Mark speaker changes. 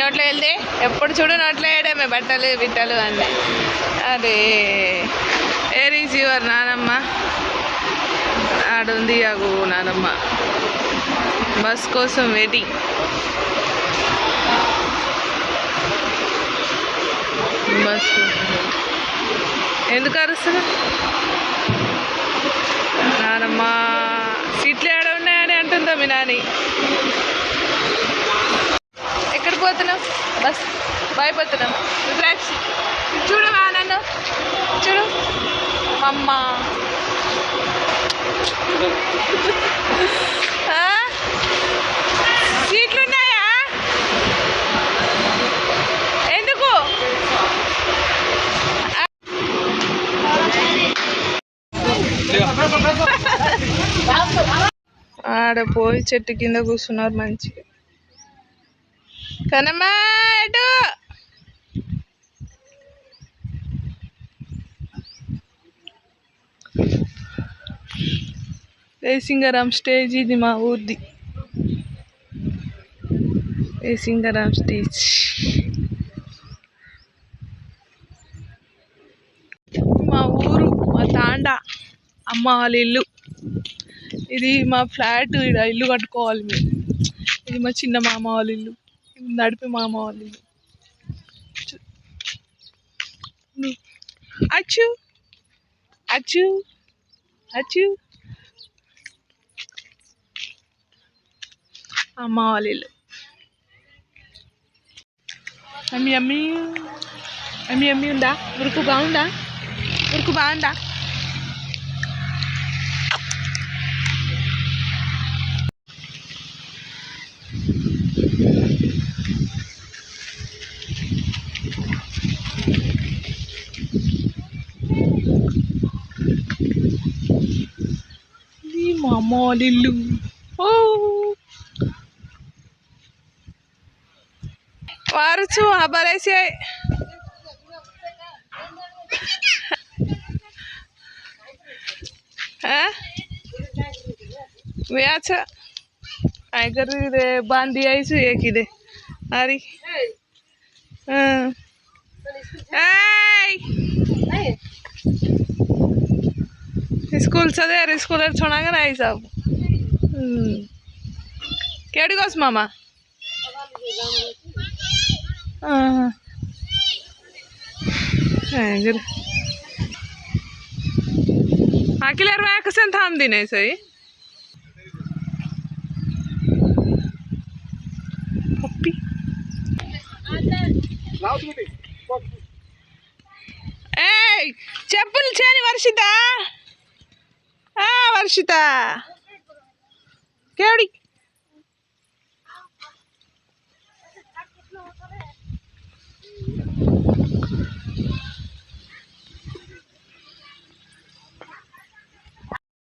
Speaker 1: నోట్లో వెళ్తే ఎప్పుడు చూడు నోట్లో వేయడమే బట్టలు బిట్టలు అన్నీ. అదే వేర్ ఈజ్ యువర్ నానమ్మ? ఆడుంది అగు నానమ్మ బస్ కోసం వెయిటింగ్. బస్ ఎందుకు అరుస్తున్నా? నానమ్మ సీట్లు ఏడ ఉన్నాయని అంటుందా మీ నాని. ఎక్కడ పోతున్నాం? బస్ భయపోతున్నాం. రిలాక్స్. చూడు మా నన్ను చూడు అమ్మ. సీట్లు ఉన్నాయా? ఎందుకు? ఆడ పోయి చెట్టు కింద కూర్చున్నారు మంచిగా. కనమ్మా ఎటు? సింగారాం స్టేజ్ ఇది మా ఊరిది. సింగారాం స్టేజ్. మా ఊరు, మా తాండా, అమ్మ వాళ్ళ ఇల్లు. ఇది మా ఫ్లాట్. ఇక్కడ ఇల్లు కట్టుకోవాలి మేము. ఇది మా చిన్న మామ వాళ్ళ ఇల్లు, నడిపి మామ వాళ్ళ ఇల్లు. అచ్చు అచ్చు అచ్చు అమ్మ వాళ్ళ ఇల్లు. అమ్మి అమ్మి అమ్మి అమ్మి ఉందా? ఉరుకు బాగుందా? ఉరుకు బాగుందా? మా అమ్మ వాళ్ళ ఇల్లు. వారచ్చు అబ్బాలేసి अच्छा आयकर रे बांध दिया इसे एक ही दे अरे स्कूल सदे स्कूल छोड़ा कर आई सब केड़ी कोस मामा आखिर वैक्सीन थाम दी नहीं सही पप्पी ए चप्पल चेनी वर्षिता वर्षिता केड़ी